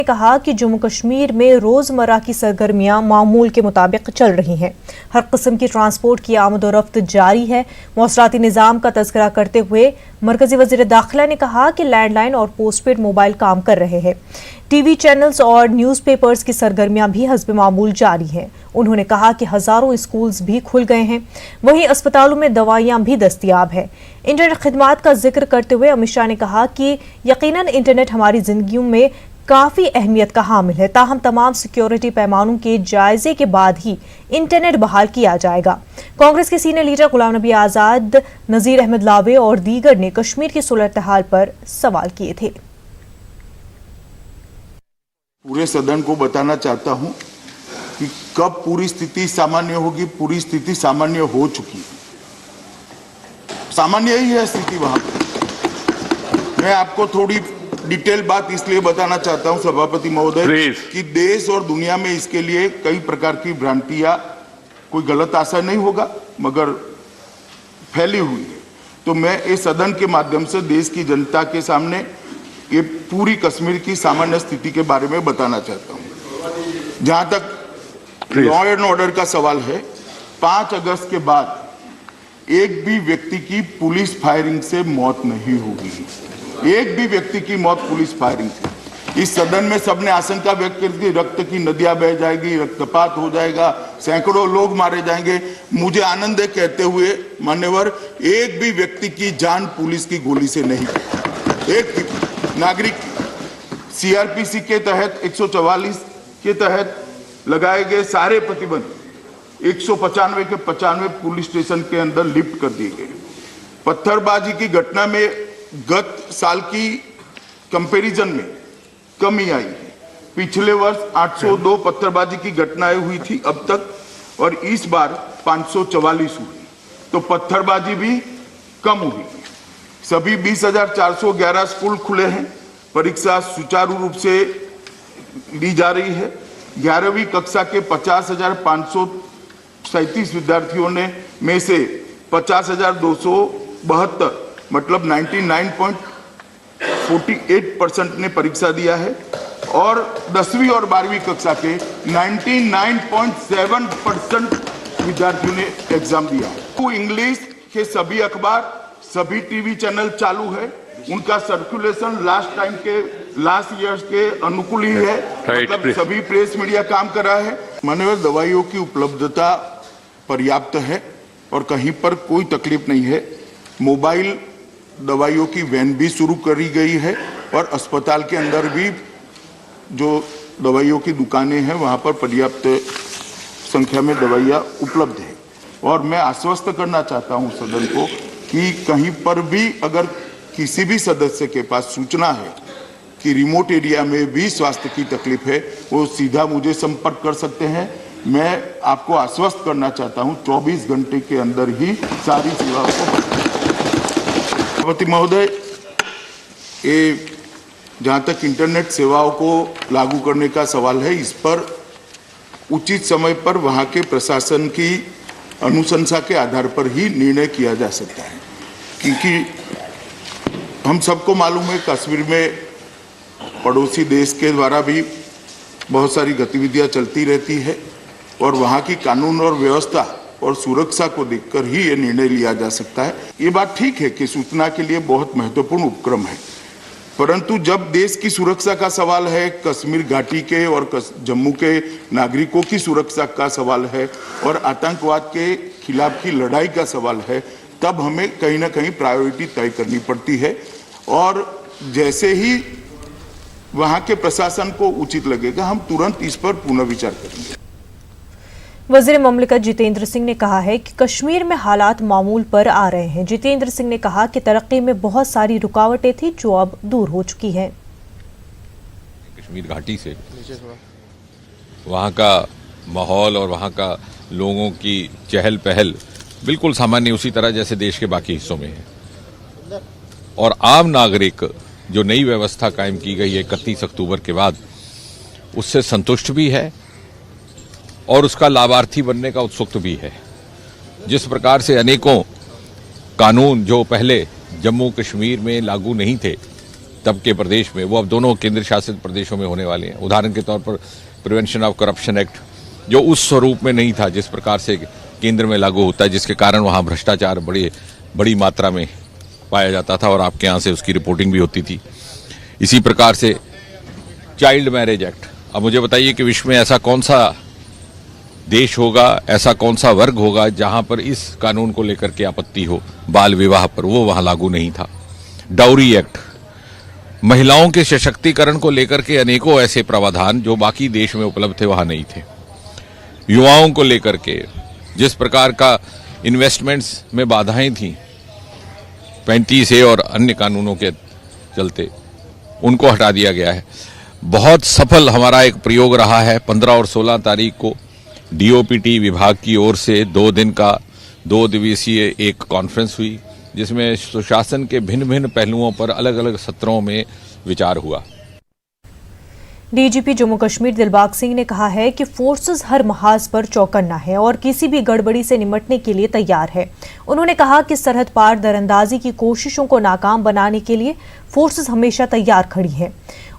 कहा कि जम्मू कश्मीर में रोजमर्रा की सरगर्मियां मामूल के मुताबिक चल रही हैं। हर किस्म की ट्रांसपोर्ट की आमदोरफ्त जारी है। मौसराती निज़ाम का तज़किरा करते हुए मरकजी वज़ीर दाखिला ने कहा कि लैंडलाइन और पोस्टपेड मोबाइल काम कर रहे हैं। टीवी चैनल्स और न्यूज़पेपर्स की सरगर्मियां भी हस्ब मामूल जारी हैं। उन्होंने कहा कि हजारों स्कूल्स भी खुल गए हैं, वहीं अस्पतालों में दवाइयां भी दस्तयाब है। इंटरनेट खिदमात का जिक्र करते हुए अमित शाह ने कहा कि यकीनन इंटरनेट हमारी जिंदगियों में काफी अहमियत का हामिल है, ताहम तमाम सिक्योरिटी पैमानों के जायजे के बाद ही इंटरनेट बहाल किया जाएगा। कांग्रेस के सीनियर लीडर गुलाम नबी आजाद, नजीर अहमद लावे और दीगर ने कश्मीर की सूरत-ए-हाल पर सवाल किए थे। पूरे सदन को बताना चाहता हूं कि कब पूरी स्थिति सामान्य होगी। पूरी स्थिति सामान्य हो चुकी है, सामान्य ही है स्थिति वहां पर। मैं आपको थोड़ी डिटेल बात इसलिए बताना चाहता हूं सभापति महोदय कि देश और दुनिया में इसके लिए कई प्रकार की भ्रांतियां, कोई गलत आशा नहीं होगा मगर फैली हुई है। तो मैं इस सदन के माध्यम से देश की जनता के सामने ये पूरी कश्मीर की सामान्य स्थिति के बारे में बताना चाहता हूं। जहां तक लॉ एंड ऑर्डर का सवाल है, 5 अगस्त के बाद एक भी व्यक्ति की पुलिस फायरिंग से मौत नहीं होगी। एक भी व्यक्ति की मौत पुलिस फायरिंग से। इस सदन में सबने आशंका व्यक्त की थी रक्त की नदियां बह जाएगी, रक्तपात हो जाएगा, सैकड़ों लोग मारे जाएंगे। मुझे आनंद है कहते हुए मान्यवर, एक भी व्यक्ति की जान पुलिस की गोली से नहीं, एक भी नागरिक सीआरपीसी के तहत 144 के तहत लगाए गए सारे प्रतिबंध 195 के 95 पुलिस स्टेशन के अंदर लिफ्ट कर दिए गए। पत्थरबाजी की घटना में गत साल की कंपैरिजन में कमी आई है। पिछले वर्ष 802 पत्थरबाजी की घटनाएं हुई थी अब तक, और इस बार 544 हुई, तो पत्थरबाजी भी कम हुई। सभी 20,411 स्कूल खुले हैं। परीक्षा सुचारू रूप से ली जा रही है। 11वीं कक्षा के 50,537 विद्यार्थियों ने में से 50,272 मतलब 99.48% ने परीक्षा दिया है, और 10वीं और 12वीं कक्षा के 99.7% विद्यार्थियों ने एग्जाम दिया है। तो इंग्लिश के सभी अखबार, सभी टीवी चैनल चालू है। उनका सर्कुलेशन लास्ट ईयर्स के अनुकूल ही है, मतलब सभी प्रेस मीडिया काम कर रहा है। मानव दवाइयों की उपलब्धता पर्याप्त है और कहीं पर कोई तकलीफ नहीं है। मोबाइल दवाइयों की वैन भी शुरू करी गई है, और अस्पताल के अंदर भी जो दवाइयों की दुकानें हैं वहां पर पर्याप्त संख्या में दवाइयां उपलब्ध है। और मैं आश्वस्त करना चाहता हूं सदन को कि कहीं पर भी अगर किसी भी सदस्य के पास सूचना है कि रिमोट एरिया में भी स्वास्थ्य की तकलीफ है, वो सीधा मुझे संपर्क कर सकते हैं। मैं आपको आश्वस्त करना चाहता हूं 24 घंटे के अंदर ही सारी सेवाओं को। सभापति महोदय, ये जहां तक इंटरनेट सेवाओं को लागू करने का सवाल है, इस पर उचित समय पर वहां के प्रशासन की अनुशंसा के आधार पर ही निर्णय किया जा सकता है, क्योंकि हम सबको मालूम है कश्मीर में पड़ोसी देश के द्वारा भी बहुत सारी गतिविधियां चलती रहती है, और वहां की कानून और व्यवस्था और सुरक्षा को देखकर ही ये निर्णय लिया जा सकता है। ये बात ठीक है कि सूचना के लिए बहुत महत्वपूर्ण उपक्रम है, परंतु जब देश की सुरक्षा का सवाल है, कश्मीर घाटी के और जम्मू के नागरिकों की सुरक्षा का सवाल है, और आतंकवाद के खिलाफ की लड़ाई का सवाल है, तब हमें कहीं ना कहीं प्रायोरिटी तय करनी पड़ती है। और जैसे ही वहां के प्रशासन को उचित लगेगा, हम तुरंत इस पर पुनर्विचार करेंगे। वज़ीर ममलिकत जितेंद्र सिंह ने कहा है कि कश्मीर में हालात मामूल पर आ रहे हैं। जितेंद्र सिंह ने कहा कि तरक्की में बहुत सारी रुकावटें थी जो अब दूर हो चुकी हैं। कश्मीर घाटी से वहाँ का माहौल और वहाँ का लोगों की चहल पहल बिल्कुल सामान्य उसी तरह जैसे देश के बाकी हिस्सों में है, और आम नागरिक जो नई व्यवस्था कायम की गई है 31 अक्टूबर के बाद, उससे संतुष्ट भी है और उसका लाभार्थी बनने का उत्सुक भी है। जिस प्रकार से अनेकों कानून जो पहले जम्मू कश्मीर में लागू नहीं थे, तब के प्रदेश में, वो अब दोनों केंद्र शासित प्रदेशों में होने वाले हैं। उदाहरण के तौर पर प्रिवेंशन ऑफ करप्शन एक्ट, जो उस स्वरूप में नहीं था जिस प्रकार से केंद्र में लागू होता है, जिसके कारण वहाँ भ्रष्टाचार बड़ी मात्रा में पाया जाता था और आपके यहाँ से उसकी रिपोर्टिंग भी होती थी। इसी प्रकार से चाइल्ड मैरिज एक्ट। अब मुझे बताइए कि विश्व में ऐसा कौन सा देश होगा, ऐसा कौन सा वर्ग होगा जहां पर इस कानून को लेकर के आपत्ति हो, बाल विवाह पर, वो वहां लागू नहीं था। डाउरी एक्ट, महिलाओं के सशक्तिकरण को लेकर के अनेकों ऐसे प्रावधान जो बाकी देश में उपलब्ध थे वहां नहीं थे। युवाओं को लेकर के जिस प्रकार का इन्वेस्टमेंट्स में बाधाएं थी 35A और अन्य कानूनों के चलते, उनको हटा दिया गया है। बहुत सफल हमारा एक प्रयोग रहा है। 15 और 16 तारीख को DOPT विभाग की ओर से 2 दिवसीय एक कॉन्फ्रेंस हुई, जिसमें सुशासन के भिन्न भिन्न पहलुओं पर अलग अलग सत्रों में विचार हुआ। डीजीपी जम्मू कश्मीर दिलबाग सिंह ने कहा है कि फोर्सेस हर महाज पर चौकन्ना है और किसी भी गड़बड़ी से निपटने के लिए तैयार है। उन्होंने कहा कि सरहद पार दरअंदाजी की कोशिशों को नाकाम बनाने के लिए फोर्सेस हमेशा तैयार खड़ी है।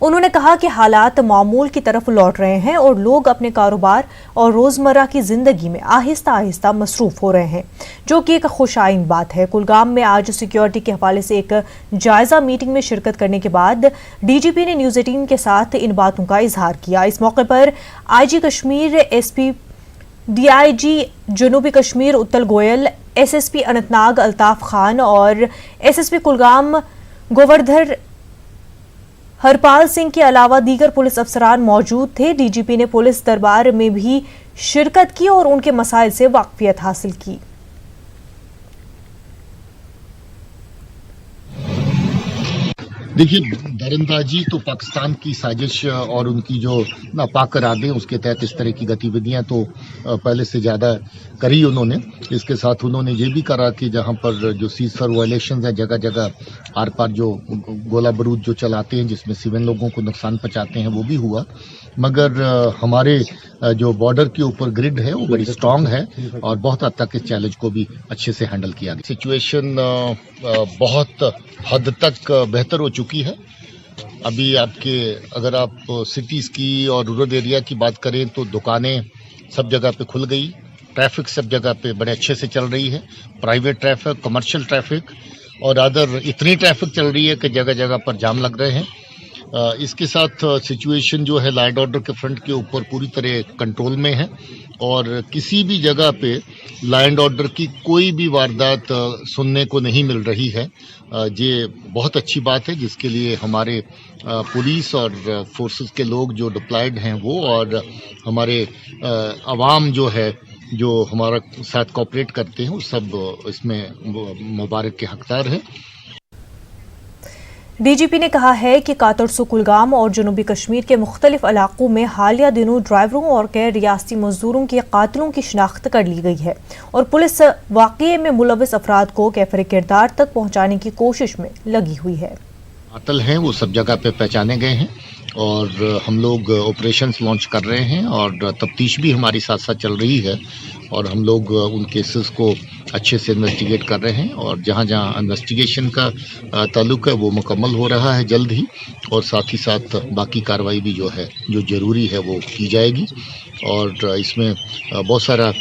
उन्होंने कहा कि हालात मामूल की तरफ लौट रहे हैं और लोग अपने कारोबार और रोजमर्रा की जिंदगी में आहिस्ता आहिस्ता मसरूफ हो रहे हैं, जो कि एक खुशाइन बात है। कुलगाम में आज सिक्योरिटी के हवाले से एक जायजा मीटिंग में शिरकत करने के बाद डीजीपी ने न्यूज 18 के साथ इन बातों का इजहार किया। इस मौके पर IG कश्मीर, SP DIG जनूबी कश्मीर उत्तल गोयल, SSP अनंतनाग अल्ताफ खान और SSP कुलगाम गोवर्धन हरपाल सिंह के अलावा दीगर पुलिस अफसरान मौजूद थे। डीजीपी ने पुलिस दरबार में भी शिरकत की और उनके मसाइल से वाकफियत हासिल की। देखिए, दरअंदाजी तो पाकिस्तान की साजिश और उनकी जो नापाक इरादे उसके तहत इस तरह की गतिविधियां तो पहले से ज़्यादा करी उन्होंने। इसके साथ उन्होंने ये भी करा कि जहां पर जो सीजफायर वायलेशन है, जगह जगह आर पार जो गोला बारूद जो चलाते हैं जिसमें सिविल लोगों को नुकसान पहुंचाते हैं, वो भी हुआ। मगर हमारे जो बॉर्डर के ऊपर ग्रिड है वो बड़ी स्ट्रांग है और बहुत हद तक इस चैलेंज को भी अच्छे से हैंडल किया गया। सिचुएशन बहुत हद तक बेहतर हो चुकी है। अभी अगर आप सिटीज की और रूरल एरिया की बात करें तो दुकानें सब जगह पे खुल गई, ट्रैफिक सब जगह पे बड़े अच्छे से चल रही है। प्राइवेट ट्रैफिक, कमर्शियल ट्रैफिक और अदर इतनी ट्रैफिक चल रही है कि जगह जगह पर जाम लग रहे हैं। इसके साथ सिचुएशन जो है लॉ एंड ऑर्डर के फ्रंट के ऊपर पूरी तरह कंट्रोल में है और किसी भी जगह पे लॉ एंड ऑर्डर की कोई भी वारदात सुनने को नहीं मिल रही है। ये बहुत अच्छी बात है, जिसके लिए हमारे पुलिस और फोर्सेस के लोग जो डिप्लॉयड हैं वो और हमारे अवाम जो है जो हमारा साथ कोऑपरेट करते हैं वो सब इसमें मुबारक के हकदार हैं। डीजीपी ने कहा है कि कातरसू, कुलगाम और जनूबी कश्मीर के मुख्तलिफ इलाकों में हालिया दिनों ड्राइवरों और गैर रियासती मजदूरों के कातिलों की शिनाख्त कर ली गई है और पुलिस वाक़ये में मुलविस अफराद को कैफर किरदार तक पहुंचाने की कोशिश में लगी हुई है। कातिल हैं वो सब जगह पे पहचाने गए हैं और हम लोग ऑपरेशंस लॉन्च कर रहे हैं और तफ्तीश भी हमारी साथ साथ चल रही है और हम लोग उन केसेस को अच्छे से इन्वेस्टिगेट कर रहे हैं और जहां जहां इन्वेस्टिगेशन का ताल्लुक है वो मुकम्मल हो रहा है जल्द ही और साथ ही साथ बाकी कार्रवाई भी जो है जो ज़रूरी है वो की जाएगी। और इसमें बहुत सारा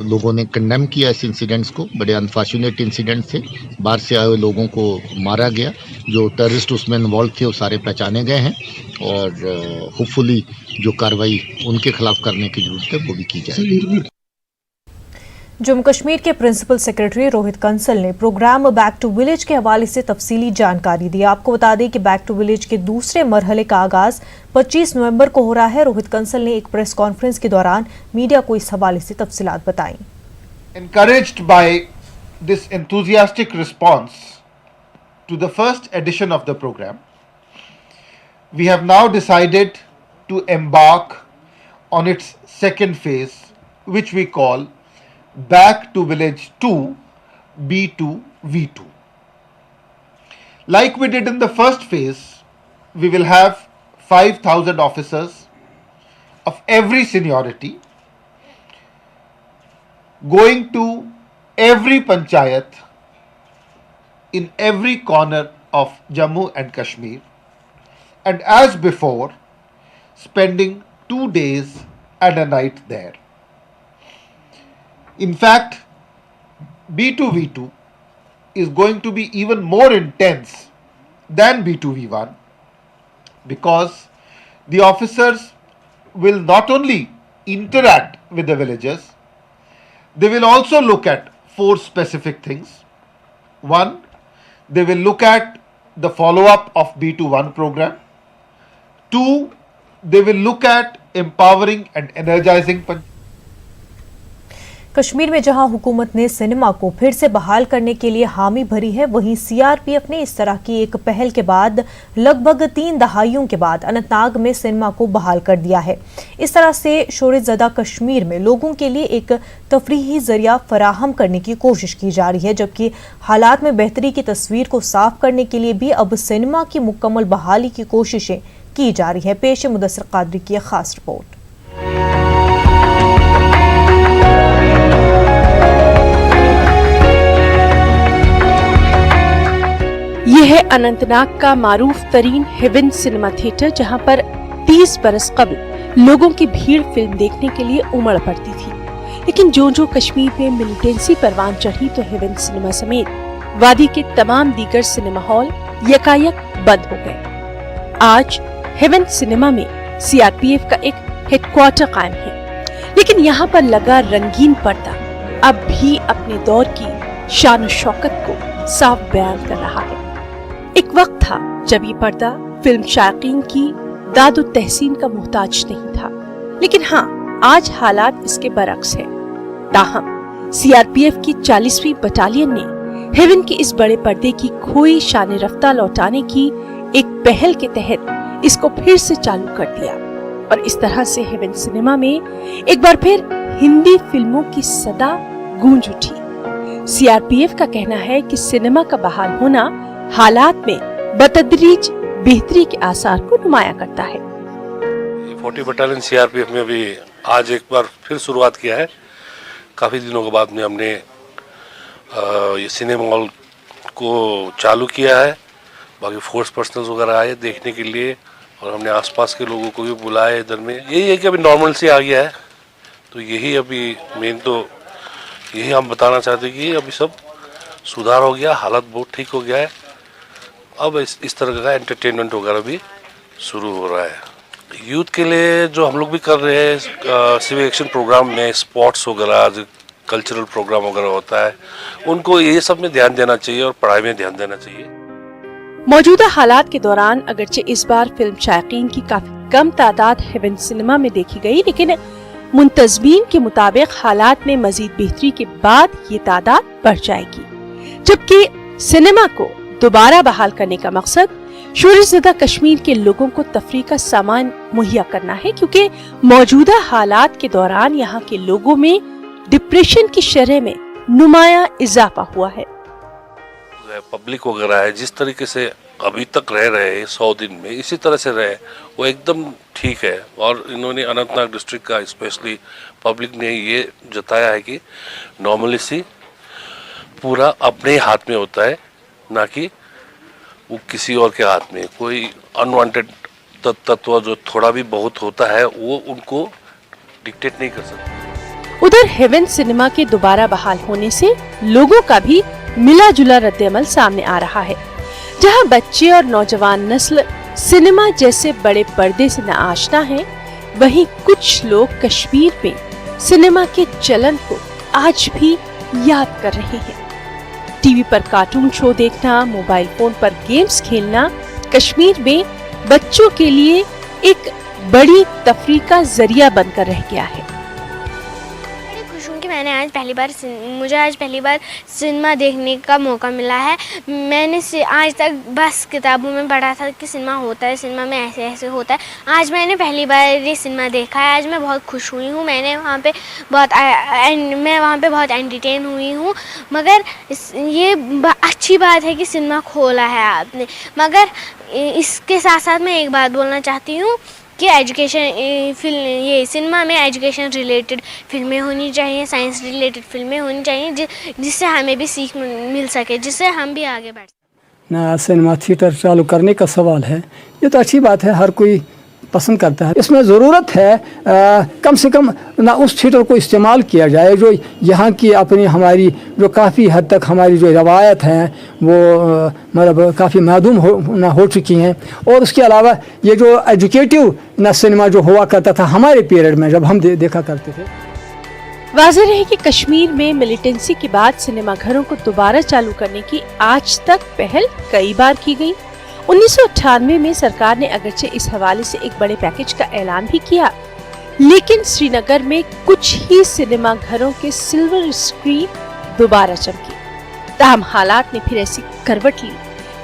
लोगों ने कंडेम किया इस इंसिडेंट्स को। बड़े अनफॉर्चुनेट इंसिडेंट थे, बाहर से आए हुए लोगों को मारा गया, जो टेररिस्ट उसमें इन्वॉल्व थे वो सारे पहचाने गए हैं और होपफुली जो कार्रवाई उनके खिलाफ करने की जरूरत है वो भी की जाएगी। जम्मू कश्मीर के प्रिंसिपल सेक्रेटरी रोहित कंसल ने प्रोग्राम बैक टू विलेज के हवाले से तफसीली जानकारी दी। आपको बता दें कि बैक टू विलेज के दूसरे मरहले का आगाज 25 नवंबर को हो रहा है। रोहित कंसल ने एक प्रेस कॉन्फ्रेंस के दौरान मीडिया को इस हवाले से तफसीलात बताई। Encouraged by this enthusiastic response to the first edition of the program, we have now decided to embark on its second phase, which we call Back to Village 2 B2V2. Like we did in the first phase, we will have 5,000 officers of every seniority going to every panchayat in every corner of Jammu and Kashmir and as before, spending 2 days and a night there. In fact, B2V2 is going to be even more intense than B2V1 because the officers will not only interact with the villagers, they will also look at 4 specific things. 1, they will look at the follow-up of B21 program. 2, they will look at empowering and energizing Kashmir में जहां हुकूमत ने cinema को फिर से बहाल करने के लिए हामी भरी है, वहीं सीआरपीएफ ने इस तरह की एक पहल के बाद लगभग 3 दहाइयों के बाद अनंतनाग में सिनेमा को बहाल कर दिया है। इस तरह से शोरज़दा कश्मीर में लोगों के लिए एक तफरीही जरिया फराहम करने की कोशिश की जा रही है, जबकि हालात में बेहतरी की तस्वीर को साफ करने के लिए भी अब सिनेमा की मुकम्मल बहाली की कोशिशें की जा रही है। पेश है मुदस्सिर कादरी की खास रिपोर्ट। यह है अनंतनाग का मारूफ तरीन हेवन सिनेमा थिएटर, जहां पर 30 बरस कबल लोगों की भीड़ फिल्म देखने के लिए उमड़ पड़ती थी। लेकिन जो कश्मीर में मिलिटेंसी परवान चढ़ी तो हेवन सिनेमा समेत वादी के तमाम दीगर सिनेमा हॉल यकायक बंद हो गए। आज हेवन सिनेमा में सीआरपीएफ का एक हेडक्वार्टर कायम है, लेकिन यहाँ पर लगा रंगीन पर्दा अब भी अपने दौर की शान शौकत को साफ बयान कर रहा है। एक वक्त था जब ये पर्दा फिल्म शायकीन की दादो तहसीन का मोहताज नहीं था, लेकिन हाँ, आज हालात इसके बरक्स है। ताहम सीआरपीएफ की 40वीं बटालियन ने हेवन के इस बड़े पर्दे की खोई शान रफ्ता लौटाने की एक पहल के तहत इसको फिर से चालू कर दिया और इस तरह से हेवन सिनेमा में एक बार फिर हिंदी फिल्मों की सदा गूंज उठी। सीआरपीएफ का कहना है कि सिनेमा का बहाल होना हालात में बतदरीज बेहतरी के आसार को नुमाया करता है। 40 बटालियन सीआरपीएफ में भी आज एक बार फिर शुरुआत किया है। काफ़ी दिनों के बाद में हमने ये सिनेमा हॉल को चालू किया है। बाकी फोर्स पर्सनल्स वगैरह आए देखने के लिए और हमने आसपास के लोगों को भी बुलाया इधर में। यही है कि अभी नॉर्मल से आ गया है, तो यही अभी मेन तो यही हम बताना चाहते हैं कि अभी सब सुधार हो गया, हालत बहुत ठीक हो गया है। अब इस तरह का एंटरटेनमेंट वगैरह भी शुरू हो रहा है। यूथ के लिए जो हम लोग भी कर रहे हैं सिविक एक्शन प्रोग्राम में, स्पोर्ट्स वगैरह जो कल्चरल प्रोग्राम वगैरह होता है, उनको ये सब में ध्यान देना चाहिए और पढ़ाई में ध्यान देना चाहिए। मौजूदा हालात के दौरान अगरचे इस बार फिल्म शायकीन की काफी कम तादाद हेवन सिनेमा में देखी गई, लेकिन मुंतजमीन के मुताबिक हालात में मजीद बेहतरी के बाद ये तादाद बढ़ जाएगी। जबकि सिनेमा को दोबारा बहाल करने का मकसद शोरज़दा कश्मीर के लोगों को तफरीह का सामान मुहैया करना है, क्योंकि मौजूदा हालात के दौरान यहाँ के लोगों में डिप्रेशन की शरह में नुमाया इजाफा हुआ है। पब्लिक वगैरह है जिस तरीके से अभी तक रह रहे हैं 100 दिन में, इसी तरह से रहे, वो एकदम ठीक है। और इन्होंने अनंतनाग डिस्ट्रिक्ट का स्पेशली पब्लिक ने ये जताया है कि नॉर्मलिसी पूरा अपने हाथ में होता है, ना कि वो किसी और के हाथ में। कोई अनवांटेड तत्व जो थोड़ा भी बहुत होता है वो उनको डिक्टेट नहीं कर सकता। उधर हेवन सिनेमा के दोबारा बहाल होने से लोगों का भी मिला जुला रद्द-ए-अमल सामने आ रहा है। जहां बच्चे और नौजवान नस्ल सिनेमा जैसे बड़े पर्दे से न आशना है, वहीं कुछ लोग कश्मीर में सिनेमा के चलन को आज भी याद कर रहे हैं। टीवी पर कार्टून शो देखना, मोबाइल फोन पर गेम्स खेलना कश्मीर में बच्चों के लिए एक बड़ी तफरीह का जरिया बनकर रह गया है। मुझे आज पहली बार सिनेमा देखने का मौका मिला है। मैंने आज तक बस किताबों में पढ़ा था कि सिनेमा होता है, सिनेमा में ऐसे ऐसे होता है। आज मैंने पहली बार ये सिनेमा देखा है। आज मैं बहुत खुश हुई हूँ। मैं वहाँ पे बहुत एंटरटेन हुई हूँ। मगर ये अच्छी बात है कि सिनेमा खोला है आपने, मगर इसके साथ साथ मैं एक बात बोलना चाहती हूँ कि ये सिनेमा में एजुकेशन रिलेटेड फिल्में होनी चाहिए, साइंस रिलेटेड फिल्में होनी चाहिए, जिससे हमें भी सीख मिल सके, जिससे हम भी आगे बढ़ सकें। ना सिनेमा थिएटर चालू करने का सवाल है, ये तो अच्छी बात है, हर कोई पसंद करता है। इसमें ज़रूरत है कम से कम ना उस थिएटर को इस्तेमाल किया जाए जो यहाँ की अपनी हमारी जो काफ़ी हद तक हमारी जो रवायत हैं वो मतलब काफ़ी मादूम हो चुकी हैं। और उसके अलावा ये जो एजुकेटिव ना सिनेमा जो हुआ करता था हमारे पीरियड में जब हम देखा करते थे। वाज़ेह रहे कि कश्मीर में मिलिटेंसी के बाद सिनेमा घरों को दोबारा चालू करने की आज तक पहल कई बार की गई। 1998 में सरकार ने अगरचे इस हवाले से एक बड़े पैकेज का ऐलान भी किया, लेकिन श्रीनगर में कुछ ही सिनेमा घरों के सिल्वर स्क्रीन दोबारा चमके। ताहम हालात ने फिर ऐसी करवट ली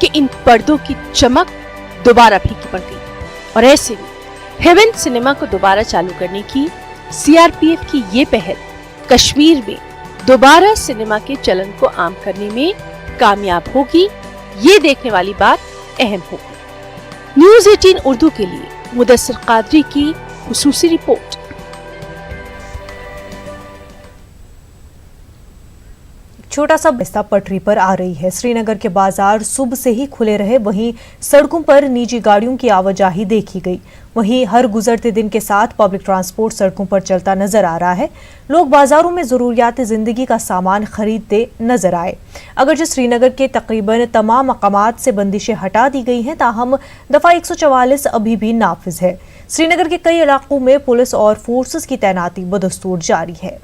कि इन पर्दों की चमक दोबारा फीकी पड़ गई और ऐसे में हेवन सिनेमा को दोबारा चालू करने की सीआरपीएफ की ये पहल कश्मीर में दोबारा सिनेमा के चलन को आम करने में कामयाब होगी, ये देखने वाली बात अहम होगी। न्यूज़ 18 उर्दू के लिए मुदस्सिर कादरी की खुसूसी रिपोर्ट। छोटा सा बस्ता पटरी पर आ रही है। श्रीनगर के बाजार सुबह से ही खुले रहे, वहीं सड़कों पर निजी गाड़ियों की आवाजाही देखी गई। वहीं हर गुजरते दिन के साथ पब्लिक ट्रांसपोर्ट सड़कों पर चलता नजर आ रहा है। लोग बाजारों में जरूरियात जिंदगी का सामान खरीदते नजर आए। अगरचे श्रीनगर के तकरीबन तमाम मकामात से बंदिशें हटा दी गई हैं, ताहम दफा 144 अभी भी नाफिज है। श्रीनगर के कई इलाकों में पुलिस और फोर्सेस की तैनाती बदस्तूर जारी है।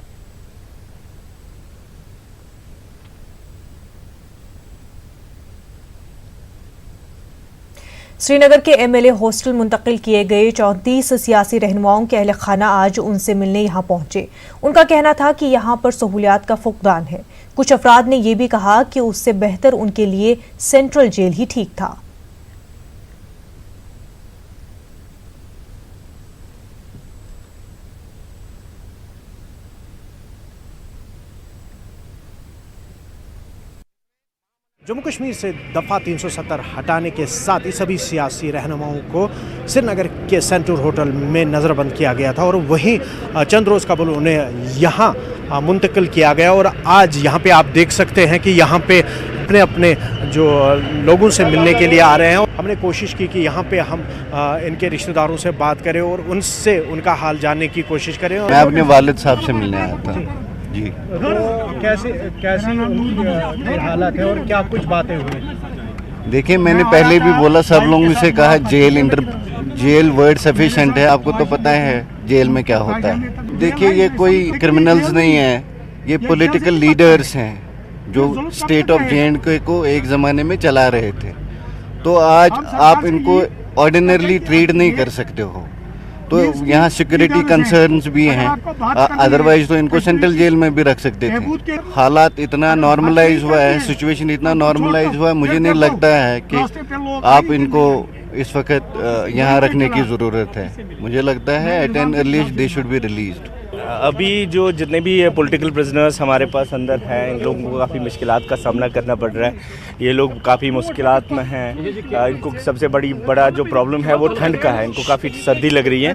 श्रीनगर के एमएलए हॉस्टल मुंतकिल किए गए 34 सियासी रहनुमाओं के अहल खाना आज उनसे मिलने यहां पहुंचे। उनका कहना था कि यहां पर सहूलियात का फुकदान है। कुछ अफराद ने यह भी कहा कि उससे बेहतर उनके लिए सेंट्रल जेल ही ठीक था। जम्मू कश्मीर से दफ़ा 370 हटाने के साथ ही सभी सियासी रहनुमाओं को श्रीनगर के सेंट्रल होटल में नज़रबंद किया गया था और वहीं चंद रोज़ कबल उन्हें यहाँ मुंतकिल किया गया। और आज यहाँ पे आप देख सकते हैं कि यहाँ पे अपने अपने जो लोगों से मिलने के लिए आ रहे हैं। हमने कोशिश की कि यहाँ पे हम इनके रिश्तेदारों से बात करें और उनसे उनका हाल जानने की कोशिश करें। मैं अपने वालिद साहब से मिलने आया था जी। तो कैसी उनकी हालत है और क्या कुछ बातें हुई? देखिए, मैंने पहले भी बोला, सब लोगों से कहा जेल वर्ड सफिशिएंट है। आपको तो पता है जेल में क्या होता है। देखिए, ये कोई क्रिमिनल्स नहीं है, ये पॉलिटिकल लीडर्स हैं जो स्टेट ऑफ जे.एंड.के को एक ज़माने में चला रहे थे। तो आज आप इनको ऑर्डिनरली ट्रीट नहीं कर सकते हो। तो यहाँ सिक्योरिटी कंसर्न्स भी हैं, अदरवाइज तो इनको सेंट्रल जेल में भी रख सकते थे। हालात इतना नॉर्मलाइज हुआ है, सिचुएशन इतना नॉर्मलाइज हुआ है, मुझे नहीं लगता है कि आप इनको इस वक्त यहाँ रखने की ज़रूरत है। मुझे लगता है at an earliest they should be released. अभी जो जितने भी पॉलिटिकल प्रिजनर्स हमारे पास अंदर हैं, इन लोगों को काफ़ी मुश्किलात का सामना करना पड़ रहा है। ये लोग काफ़ी मुश्किलात में हैं। इनको सबसे बड़ा जो प्रॉब्लम है वो ठंड का है। इनको काफ़ी सर्दी लग रही है,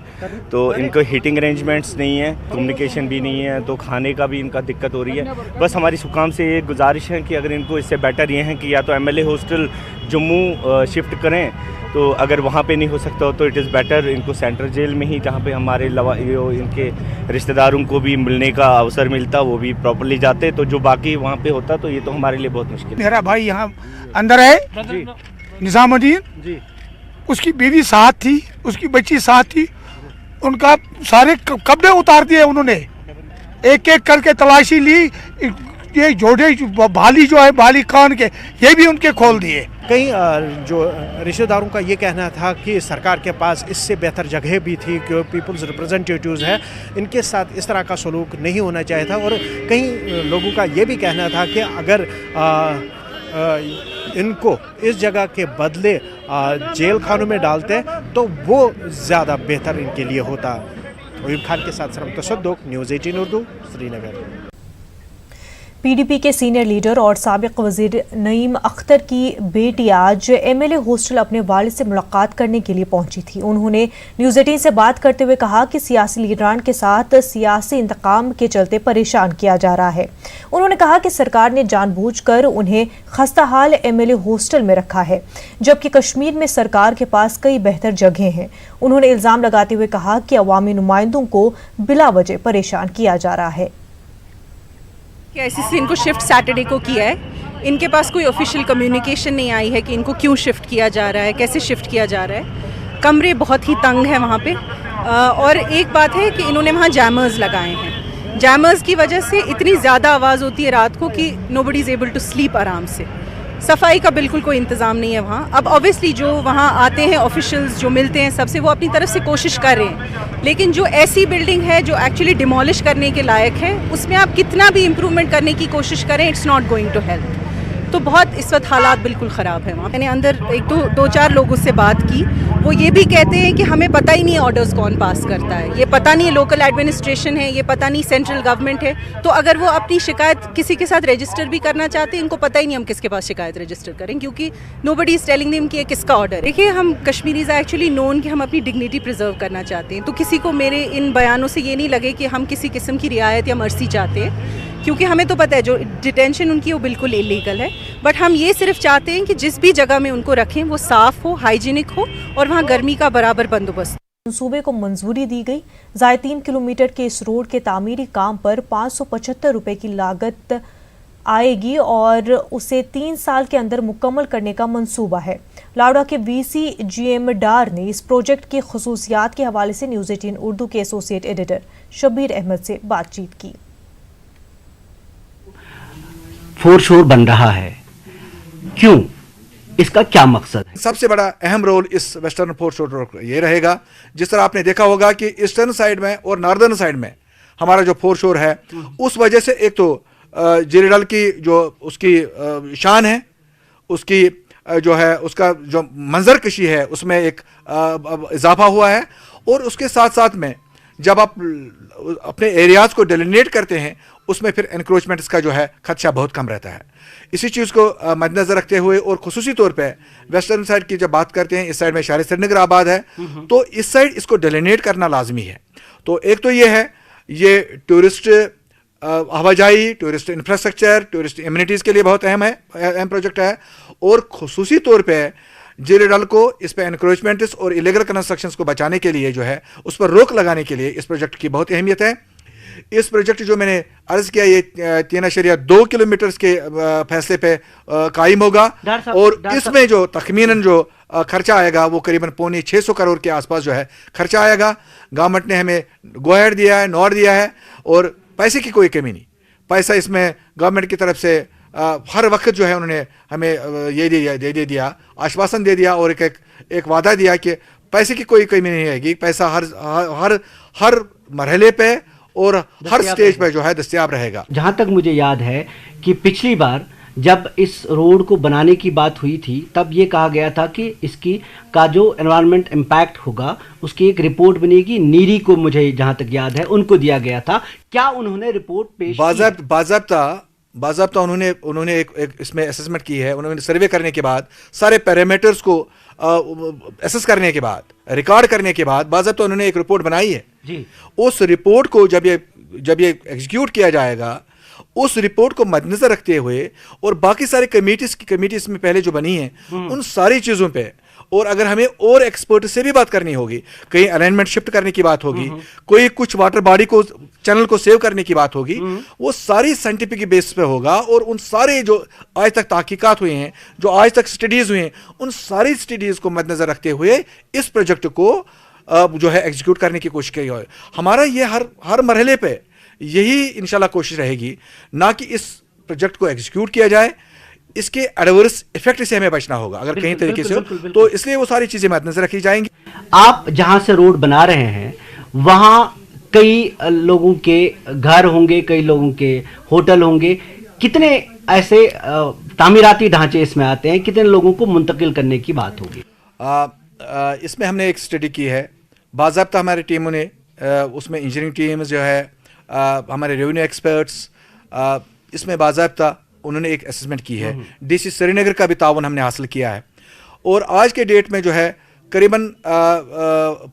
तो इनको हीटिंग अरेंजमेंट्स नहीं है, कम्युनिकेशन भी नहीं है, तो खाने का भी इनका दिक्कत हो रही है। बस हमारी सुकाम से ये गुजारिश है कि अगर इनको इससे बेटर ये है कि या तो एमएलए हॉस्टल जम्मू शिफ्ट करें, तो अगर वहाँ पे नहीं हो सकता तो इट इज़ बेटर इनको सेंट्रल जेल में ही, जहाँ पे हमारे इनके रिश्तेदारों को भी मिलने का अवसर मिलता, वो भी प्रॉपर्ली जाते, तो जो बाकी वहाँ पे होता तो ये तो हमारे लिए बहुत मुश्किल है। मेरा भाई यहाँ अंदर है जी, निजामुद्दीन जी, उसकी बीवी साथ थी, उसकी बच्ची साथ थी, उनका सारे कपड़े उतार दिए उन्होंने, एक एक करके तलाशी ली। ये जोड़े भाली जो है भाली खान के, ये भी उनके खोल दिए। कई जो रिश्तेदारों का ये कहना था कि सरकार के पास इससे बेहतर जगह भी थी, कि पीपल्स रिप्रेजेंटेटिव्स हैं, इनके साथ इस तरह का सलूक नहीं होना चाहिए था। और कई लोगों का ये भी कहना था कि अगर इनको इस जगह के बदले जेल खानों में डालते तो वो ज़्यादा बेहतर इनके लिए होता। अयूब खान के साथ सरम तसद्दुक, न्यूज़ 18 उर्दू, श्रीनगर। पीडीपी के सीनियर लीडर और साबिक वजीर नईम अख्तर की बेटी आज एमएलए हॉस्टल अपने वालिद से मुलाकात करने के लिए पहुंची थी। उन्होंने न्यूज़ 18 से बात करते हुए कहा कि सियासी लीडरान के साथ सियासी इंतकाम के चलते परेशान किया जा रहा है। उन्होंने कहा कि सरकार ने जानबूझकर उन्हें खस्ताहाल एमएलए हॉस्टल में रखा है, जबकि कश्मीर में सरकार के पास कई बेहतर जगहें हैं। उन्होंने इल्जाम लगाते हुए कहा कि अवामी नुमाइंदों को बिला वजह परेशान किया जा रहा है। आईसीसी इनको शिफ्ट सैटरडे को किया है। इनके पास कोई ऑफिशियल कम्युनिकेशन नहीं आई है कि इनको क्यों शिफ्ट किया जा रहा है, कैसे शिफ्ट किया जा रहा है। कमरे बहुत ही तंग है वहाँ पे। और एक बात है कि इन्होंने वहाँ जैमर्स लगाए हैं। जैमर्स की वजह से इतनी ज़्यादा आवाज़ होती है रात को कि nobody is able to sleep आराम से। सफाई का बिल्कुल कोई इंतज़ाम नहीं है वहाँ। अब ऑब्वियसली जो वहाँ आते हैं ऑफिशियल्स जो मिलते हैं सबसे, वो अपनी तरफ से कोशिश कर रहे हैं, लेकिन जो ऐसी बिल्डिंग है जो एक्चुअली डिमोलिश करने के लायक है, उसमें आप कितना भी इम्प्रूवमेंट करने की कोशिश करें, it's not going to help. तो बहुत इस वक्त हालात बिल्कुल ख़राब है वहाँ। मैंने अंदर दो चार लोगों से बात की, वो ये भी कहते हैं कि हमें पता ही नहीं ऑर्डर्स कौन पास करता है, ये पता नहीं लोकल एडमिनिस्ट्रेशन है, ये पता नहीं सेंट्रल गवर्नमेंट है। तो अगर वो अपनी शिकायत किसी के साथ रजिस्टर भी करना चाहते हैं, इनको पता ही नहीं हम किसके पास शिकायत रजिस्टर करें, क्योंकि नोबडी इज़ टेलिंग देम कि ये किसका ऑर्डर है। देखिए, हम कश्मीरीज़ आर एक्चुअली नोन कि हम अपनी डिग्निटी प्रिजर्व करना चाहते हैं। तो किसी को मेरे इन बयानों से ये नहीं लगे कि हम किसी किस्म की रियायत या मर्सी चाहते हैं, क्योंकि हमें तो पता है जो डिटेंशन उनकी वो बिल्कुल इलीगल है। बट हम ये सिर्फ चाहते हैं कि जिस भी जगह में उनको रखें वो साफ़ हो, हाइजीनिक हो और वहाँ गर्मी का बराबर बंदोबस्त। मंसूबे को मंजूरी दी गई। ज़ायद 3 किलोमीटर के इस रोड के तामीरी काम पर 575 रुपए की लागत आएगी और उसे 3 साल के अंदर मुकम्मल करने का मंसूबा है। लाडा के वीसी GM डार ने इस प्रोजेक्ट की खुसूसियात के हवाले से न्यूज़ 18 उर्दू के एसोसिएट एडिटर शबीर अहमद से बातचीत की। फोर शोर बन रहा है, क्यों, इसका क्या मकसद है? सबसे बड़ा अहम रोल इस वेस्टर्न फोर शोर रोड का ये रहेगा, जिस तरह आपने देखा होगा कि ईस्टर्न साइड में और नॉर्दर्न साइड में हमारा जो फोर शोर है, उस वजह से एक तो जिरेडल की जो उसकी शान है, उसकी जो है उसका जो मंजर कशी है उसमें एक इजाफा हुआ है। और उसके साथ साथ में जब आप अपने एरियाज को डेलिनेट करते हैं, उसमें फिर एनक्रोचमेंट्स का जो है खदशा बहुत कम रहता है। इसी चीज़ को मद्देनजर रखते हुए और खुसूसी तौर पे वेस्टर्न साइड की जब बात करते हैं, इस साइड में शहर श्रीनगर आबाद है, तो इस साइड इसको डेलिनेट करना लाजमी है। तो एक तो ये है, ये टूरिस्ट आवाजाही, टूरिस्ट इंफ्रास्ट्रक्चर, टूरिस्ट इम्यूनिटीज़ के लिए बहुत अहम प्रोजेक्ट है। और खुसूसी तौर पर जिरेडल को इस पर एनक्रोचमेंट्स और इलीगल कंस्ट्रक्शंस को बचाने के लिए जो है उस पर रोक लगाने के लिए इस प्रोजेक्ट की बहुत अहमियत है। इस प्रोजेक्ट जो मैंने अर्ज किया, ये 3.2 किलोमीटर के फैसले पे कायम होगा और इसमें जो तखमीनन जो खर्चा आएगा वो करीबन 650 करोड़ के आसपास जो है खर्चा आएगा। गवर्नमेंट ने हमें गो अहेड दिया है, नॉट दिया है और पैसे की कोई कमी नहीं। पैसा इसमें गवर्नमेंट की तरफ से हर वक्त जो है उन्होंने हमें ये दे दिया, आश्वासन दे दिया और एक वादा दिया कि पैसे की कोई कमी नहीं रहेगी। पैसा हर मरहले पे और हर स्टेज पे जो है दस्तयाब रहेगा। जहां तक मुझे याद है कि पिछली बार जब इस रोड को बनाने की बात हुई थी, तब ये कहा गया था कि इसकी का जो एनवायरनमेंट इम्पैक्ट होगा उसकी एक रिपोर्ट बनेगी। नीरी को मुझे जहां तक याद है उनको दिया गया था। क्या उन्होंने रिपोर्ट पेश की? बाज़ाब्ता उन्होंने एक इसमें असेसमेंट की है। उन्होंने सर्वे करने के बाद, सारे पैरामीटर्स को एसेस करने के बाद, रिकॉर्ड करने के बाद बाज़ाब्ता उन्होंने एक रिपोर्ट बनाई है जी। उस रिपोर्ट को जब ये एग्जीक्यूट किया जाएगा, उस रिपोर्ट को मद्देनजर रखते हुए और बाकी सारे कमेटीज में पहले जो बनी है उन सारी चीज़ों पे, और अगर हमें और एक्सपर्ट से भी बात करनी होगी, कहीं अलाइनमेंट शिफ्ट करने की बात होगी, कोई कुछ वाटर बॉडी को चैनल को सेव करने की बात होगी, वो सारी साइंटिफिक बेस पे होगा। और उन सारे जो आज तक तहकीकात हुए हैं, जो आज तक स्टडीज़ हुए हैं, उन सारी स्टडीज़ को मद्देनजर रखते हुए इस प्रोजेक्ट को जो है एग्जीक्यूट करने की कोशिश की है। हमारा ये हर मरहले पे यही इंशाल्लाह कोशिश रहेगी, ना कि इस प्रोजेक्ट को एग्जीक्यूट किया जाए, इसके एडवर्स इफेक्ट से हमें बचना होगा अगर कहीं तरीके से हो, तो इसलिए वो सारी चीजें मद्देनजर रखी जाएंगी। आप जहां से रोड बना रहे हैं वहां कई लोगों के घर होंगे, कई लोगों के होटल होंगे। कितने ऐसे तामीराती ढांचे इसमें आते हैं, कितने लोगों को मुंतकिल करने की बात होगी? इसमें हमने एक स्टडी की है, बाज़ाब्ता हमारी टीमों ने उसमें इंजीनियरिंग टीम जो है, हमारे रेवेन्यू एक्सपर्ट्स, इसमें बाज़ाब्ता उन्होंने एक असेसमेंट की है। डीसी श्रीनगर का भी ताउन हमने हासिल किया है और आज के डेट में जो है करीबन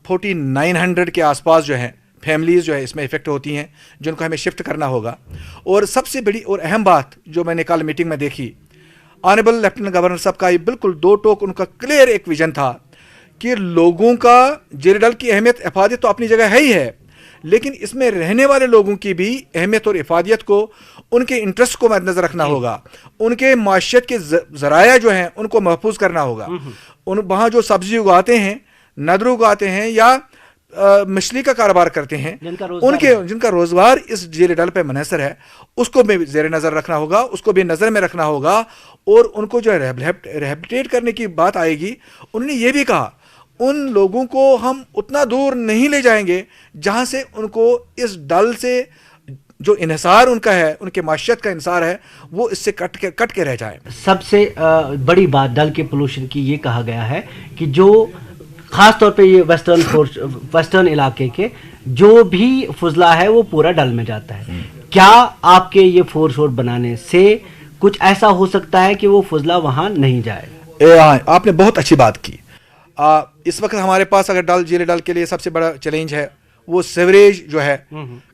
4900 के आसपास जो है फैमिलीज़ जो है इसमें इफ़ेक्ट होती हैं, जिनको हमें शिफ्ट करना होगा। और सबसे बड़ी और अहम बात जो मैंने कल मीटिंग में देखी, ऑनरेबल लेफ्टिनेंट गवर्नर साहब का ये बिल्कुल दो टोक उनका क्लियर एक विजन था कि लोगों का जेरेडल की अहमियत इफादियत तो अपनी जगह है ही है, लेकिन इसमें रहने वाले लोगों की भी अहमियत और इफादियत को, उनके इंटरेस्ट को मद्देनजर रखना होगा, उनके माशियत के ज़राया जो हैं उनको महफूज करना होगा। उन वहाँ जो सब्जी उगाते हैं, नदर उगाते हैं या मछली का कारोबार करते हैं, जिनका रोजगार इस जेरेडल पे मुनहसर है, उसको भी जेर नज़र रखना होगा, उसको भी नज़र में रखना होगा। और उनको जो रिहेबिलिटेट करने की बात आएगी, उन्होंने ये भी कहा उन लोगों को हम उतना दूर नहीं ले जाएंगे जहां से उनको इस डल से जो इन्हिसार उनका है, उनके माशियत का इन्हिसार है, वो इससे कट के रह जाए। सबसे बड़ी बात डल के पोल्यूशन की ये कहा गया है कि जो खास तौर पे ये वेस्टर्न इलाके के जो भी फुजला है वो पूरा डल में जाता है। क्या आपके ये फोर्स रोड बनाने से कुछ ऐसा हो सकता है कि वो फुजला वहां नहीं जाए? आपने बहुत अच्छी बात की। इस वक्त हमारे पास अगर डल जिले डल के लिए सबसे बड़ा चैलेंज है वो सीवरेज जो है,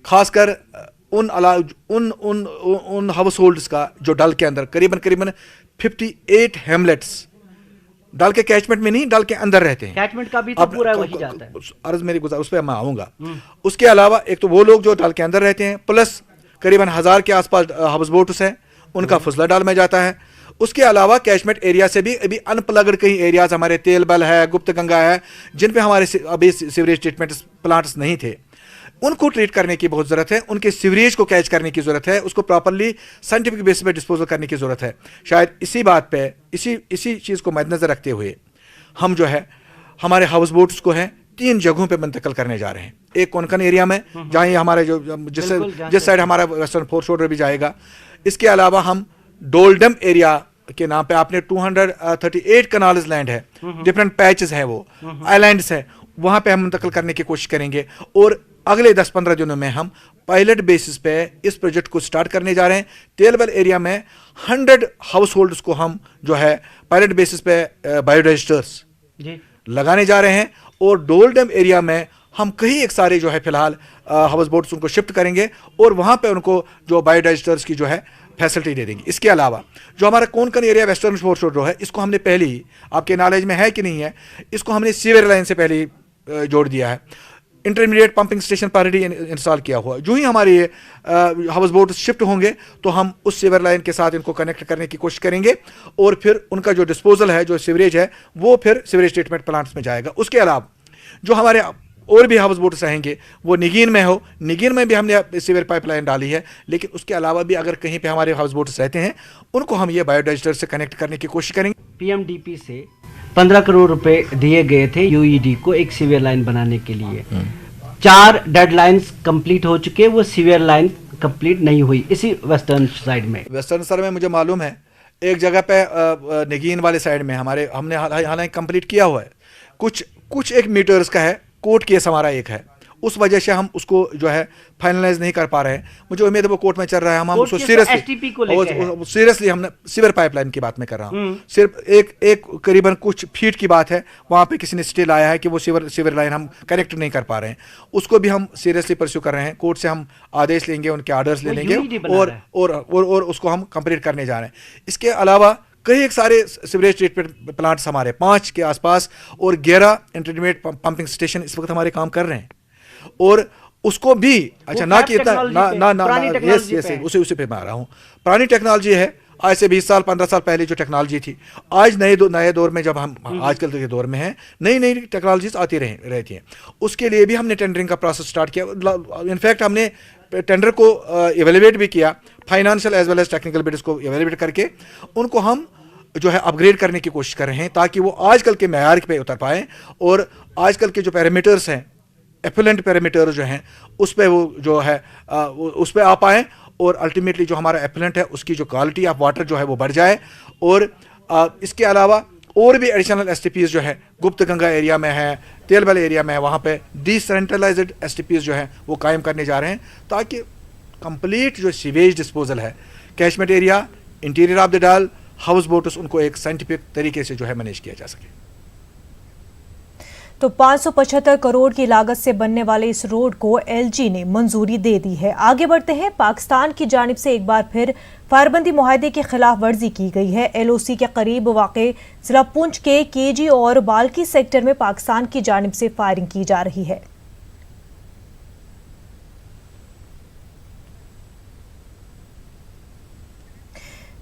खासकर उन हाउस होल्ड्स का जो डल के अंदर करीबन 58 हेमलेट्स डल के कैचमेंट में नहीं, डल के अंदर रहते हैं। कैचमेंट का भी तो पूरा वही जाता है। अर्ज मेरी गुजार, उस पर मैं आऊँगा। उसके अलावा एक तो वो लोग जो डल के अंदर रहते हैं, प्लस करीबन 1000 के आसपास हाउस बोट्स हैं, उनका फुजला डल में जाता है। उसके अलावा कैचमेंट एरिया से भी अभी अनप्लग्ड कई एरियाज हमारे तेलबल है, गुप्त गंगा है, जिन पे हमारे अभी सीवरेज ट्रीटमेंट प्लांट्स नहीं थे, उनको ट्रीट करने की बहुत ज़रूरत है। उनके सीवरेज को कैच करने की ज़रूरत है, उसको प्रॉपरली साइंटिफिक बेसिस पे डिस्पोजल करने की ज़रूरत है। शायद इसी बात पे इसी चीज़ को मद्देनज़र रखते हुए हम जो है हमारे हाउस बोट्स को है 3 जगहों पे मुंतकिल करने जा रहे हैं। एक कोंकण एरिया में जहाँ ये हमारे जो जिस साइड हमारा वेस्टर्न फोर्स रोड भी जाएगा। इसके अलावा हम डोलडम एरिया के नाम पे आपने 238 कनाल्स लैंड है, डिफरेंट पैचेस है, वो आइलैंड्स है, वहाँ पे हम मुंतकिल करने की कोशिश करेंगे। और अगले 10-15 दिनों में हम पायलट बेसिस पे इस प्रोजेक्ट को स्टार्ट करने जा रहे हैं। तेलबल एरिया में 100 हाउस होल्ड्स को हम जो है पायलट बेसिस पे बायोडाइवर्सिटी लगाने जा रहे हैं। और डोलडम एरिया में हम कहीं एक सारे जो है फिलहाल हाउस बोट्स उनको शिफ्ट करेंगे और वहाँ पे उनको जो बायोडाइवर्सिटी की जो है फैसिलिटी दे देंगे। इसके अलावा जो हमारा Konkan area western force road है, इसको हमने पहले ही, आपके नॉलेज में है कि नहीं है, इसको हमने सीवर लाइन से पहले ही जोड़ दिया है। इंटरमीडिएट पंपिंग स्टेशन पर ही इंस्टॉल किया हुआ। जो ही हमारे ये हाउस बोट शिफ्ट होंगे तो हम उस सीवर लाइन के साथ इनको कनेक्ट करने की कोशिश करेंगे और फिर उनका जो डिस्पोजल है, जो सीवरेज है, वो फिर सीवरेज ट्रीटमेंट प्लांट्स में जाएगा। उसके अलावा जो हमारे और भी हाउस बोट्स रहेंगे वो निगीन में हो, निगीन में भी हमने सीवर पाइपलाइन डाली है, लेकिन उसके अलावा भी अगर कहीं पे हमारे हाउस बोट्स रहते हैं उनको हम ये बायोडाइवर्सिटी से कनेक्ट करने की कोशिश करेंगे। पीएमडीपी से 15 करोड़ रुपए दिए गए थे यूईडी को एक सीवर लाइन बनाने के लिए। 4 डेडलाइंस कंप्लीट हो चुके, वो सीवर लाइन कंप्लीट नहीं हुई इसी वेस्टर्न साइड में। वेस्टर्न साइड में मुझे मालूम है एक जगह पे निगीन वाले साइड में हमने हालांकि कंप्लीट किया हुआ है, कुछ एक मीटर्स का है, कोर्ट केस हमारा एक है, उस वजह से हम उसको जो है फाइनलाइज नहीं कर पा रहे हैं। मुझे उम्मीद है वो कोर्ट में चल रहा है। हम उसको सीरियसली हमने सीवर पाइपलाइन की बात में कर रहा हूँ। सिर्फ एक करीबन कुछ फीट की बात है, वहाँ पे किसी ने स्टे लाया है कि वो सीवर लाइन हम कनेक्ट नहीं कर पा रहे हैं, उसको भी हम सीरियसली परस्यू कर रहे हैं। कोर्ट से हम आदेश लेंगे, उनके आर्डर्स ले लेंगे और उसको हम कंप्लीट करने जा रहे हैं। इसके अलावा कई एक सारे सीवरेज ट्रीटमेंट प्लांट्स हमारे 5 के आसपास और 11 इंटरमीडिएट पंपिंग स्टेशन इस वक्त हमारे काम कर रहे हैं। और उसको भी अच्छा ना कि उसी पे मैं आ रहा हूँ। पुरानी टेक्नोलॉजी है, आज से 20 साल 15 साल पहले जो टेक्नोलॉजी थी, आज नए दौर में जब हम आजकल के दौर में हैं, नई टेक्नोलॉजीज आती रहती हैं। उसके लिए भी हमने टेंडरिंग का प्रोसेस स्टार्ट किया। इनफैक्ट हमने टेंडर को एवेल्युएट भी किया, financial as well as technical bids को एवेल्युएट करके उनको हम जो है अपग्रेड करने की कोशिश कर रहे हैं, ताकि वो आजकल के मेयार पे उतर पाएँ और आजकल के जो पैरामीटर्स हैं, एफिलेंट पैरामीटर जो हैं, उस पर वो जो है उस पर आ पाएँ और अल्टीमेटली जो हमारा एफिलेंट है उसकी जो क्वालिटी ऑफ वाटर जो है वो बढ़ जाए। और इसके अलावा और भी एडिशनल एसटीपीज जो है गुप्त गंगा एरिया में है, तेलबल एरिया में है, वहाँ पे डिसेंट्रलाइज्ड एसटीपीज जो है वो कायम करने जा रहे हैं, ताकि कंप्लीट जो सीवेज डिस्पोजल है, catchment area, interior of the डाल, हाउस बोट्स, उनको एक साइंटिफिक तरीके से जो है मैनेज किया जा सके। तो 575 करोड़ की लागत से बनने वाले इस रोड को एलजी ने मंजूरी दे दी है। आगे बढ़ते हैं, पाकिस्तान की जानिब से एक बार फिर फायरबंदी मुआहदे की खिलाफ वर्जी की गई है। एलओसी के करीब वाक़े जिला पुंछ के केजी और बाल्की सेक्टर में पाकिस्तान की जानिब से फायरिंग की जा रही है।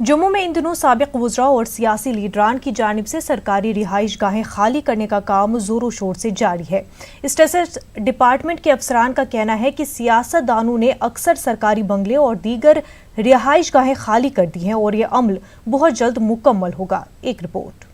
जम्मू में इन दिनों साबिक वुज़रा और सियासी लीडरान की जानिब से सरकारी रिहाइश गाहें खाली करने का काम जोरों शोर से जारी है। स्टेटिस्टिक्स डिपार्टमेंट के अफसरान का कहना है कि सियासतदानों ने अक्सर सरकारी बंगले और दीगर रिहाइश गाहें खाली कर दी हैं और ये अमल बहुत जल्द मुकम्मल होगा। एक रिपोर्ट।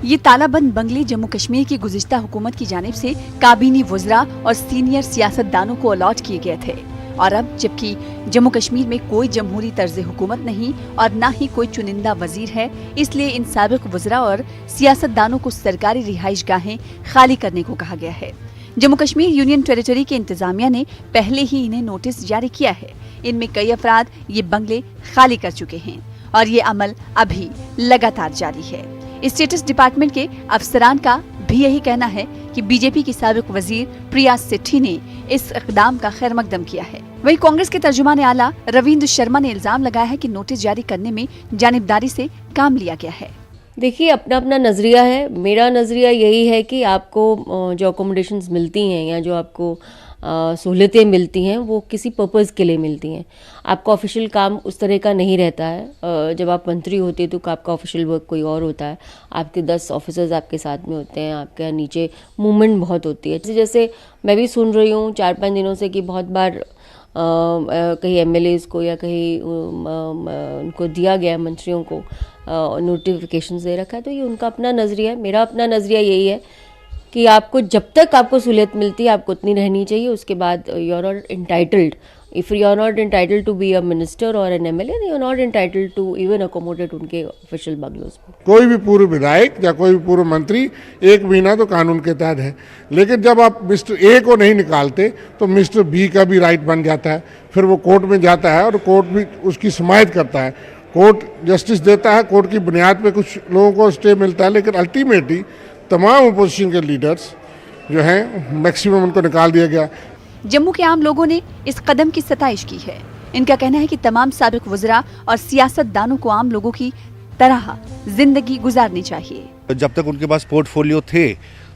ये तालाबंद बंगले जम्मू कश्मीर की गुज़िश्ता हुकूमत की जानिब से काबीनी वुज़रा और सीनियर सियासतदानों को अलॉट किए गए थे और अब जबकि जम्मू कश्मीर में कोई जमहूरी तर्ज हुकूमत नहीं और न ही कोई चुनिंदा वजीर है, इसलिए इन साबिक वुज़रा और सियासतदानों को सरकारी रिहाइश गाहें खाली करने को कहा गया है। जम्मू कश्मीर यूनियन टेरिटरी के इंतजामिया ने पहले ही इन्हें नोटिस जारी किया है। इनमें कई अफराद ये बंगले खाली कर चुके हैं और ये अमल अभी लगातार जारी है। स्टेटिस्टिक्स डिपार्टमेंट के अफसरान का भी यही कहना है कि बीजेपी की साबिक वजीर प्रिया सेठी ने इस इक़दाम का खैर मकदम किया है। वहीं कांग्रेस के तर्जुमान आला रविंद्र शर्मा ने इल्जाम लगाया है कि नोटिस जारी करने में जानिबदारी से काम लिया गया है। देखिए, अपना अपना नज़रिया है। मेरा नज़रिया यही है कि आपको जो अकोमोडेशंस मिलती हैं या जो आपको सहूलतें मिलती हैं वो किसी पर्पज़ के लिए मिलती हैं। आपका ऑफिशियल काम उस तरह का नहीं रहता है। जब आप मंत्री होते हैं तो आपका ऑफिशियल वर्क कोई और होता है। आपके 10 ऑफिसर्स आपके साथ में होते हैं, आपके नीचे मूवमेंट बहुत होती है। जैसे मैं भी सुन रही हूँ 4-5 दिनों से कि बहुत बार कहीं एमएलएज को या कहीं उनको दिया गया, मंत्रियों को नोटिफिकेशन दे रखा है। तो ये उनका अपना नज़रिया है। मेरा अपना नज़रिया यही है कि आपको जब तक आपको सहूलियत मिलती है आपको उतनी रहनी चाहिए। उसके बाद you are not entitled, if you are not entitled to be a minister और an MLA, you are not entitled to even accommodate उनके ऑफिशियल बंगलोज में। कोई भी पूर्व विधायक या कोई भी पूर्व मंत्री 1 महीना तो कानून के तहत है, लेकिन जब आप मिस्टर ए को नहीं निकालते तो मिस्टर बी का भी राइट बन जाता है। फिर वो कोर्ट में जाता है और कोर्ट भी उसकी समायत करता है, कोर्ट जस्टिस देता है, कोर्ट की बुनियाद पे कुछ लोगों को स्टे मिलता है, लेकिन अल्टीमेटली तमाम अपोजिशन के लीडर्स जो हैं मैक्सिमम उनको निकाल दिया गया। जम्मू के आम लोगों ने इस कदम की सताइश की है। इनका कहना है कि तमाम साबिक वुज़रा और सियासतदानों को आम लोगों की तरह जिंदगी गुजारनी चाहिए। जब तक उनके पास पोर्टफोलियो थे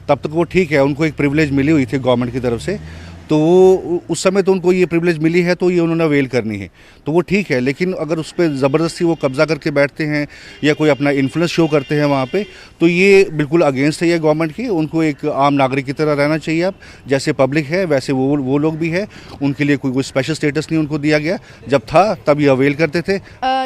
तब तक वो ठीक है, उनको एक प्रिविलेज मिली हुई थी गवर्नमेंट की तरफ से, तो वो उस समय तो उनको ये प्रिविलेज मिली है तो ये उन्होंने अवेल करनी है, तो वो ठीक है। लेकिन अगर उस पर ज़बरदस्ती वो कब्जा करके बैठते हैं या कोई अपना इन्फ्लुएंस शो करते हैं वहाँ पे, तो ये बिल्कुल अगेंस्ट है ये गवर्नमेंट की। उनको एक आम नागरिक की तरह रहना चाहिए। अब जैसे पब्लिक है वैसे वो लोग भी है, उनके लिए कोई स्पेशल स्टेटस नहीं उनको दिया गया। जब था तब ये अवेल करते थे।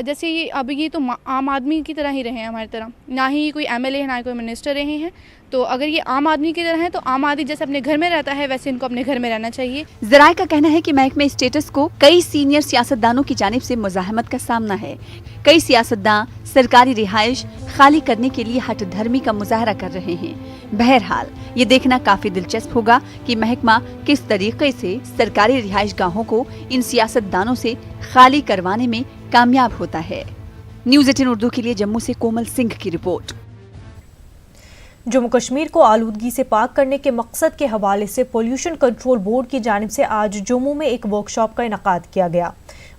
जैसे ये अब ये तो आम आदमी की तरह ही रहे हैं हमारी तरह, ना ही कोई एमएलए है ना ही कोई मिनिस्टर रहे हैं। तो अगर ये आम आदमी की तरह है तो आम आदमी जैसे अपने घर में रहता है वैसे इनको अपने घर में रहना चाहिए। ज़राए का कहना है कि महकमे स्टेटस को कई सीनियर सियासतदानों की जानिब से मुज़ाहमत का सामना है। कई सियासतदान सरकारी रिहाइश खाली करने के लिए हठ धर्मी का मुजाहरा कर रहे हैं। बहरहाल ये देखना काफी दिलचस्प होगा कि महकमा किस तरीके से सरकारी रिहाइश गाहों को इन सियासतदानों से खाली करवाने में कामयाब होता है। न्यूज़ 18 उर्दू के लिए जम्मू से कोमल सिंह की रिपोर्ट। जम्मू कश्मीर को आलूदगी से पाक करने के मकसद के हवाले से पोल्यूशन कंट्रोल बोर्ड की जानिब से आज जम्मू में एक वर्कशॉप का इनेकाद किया गया।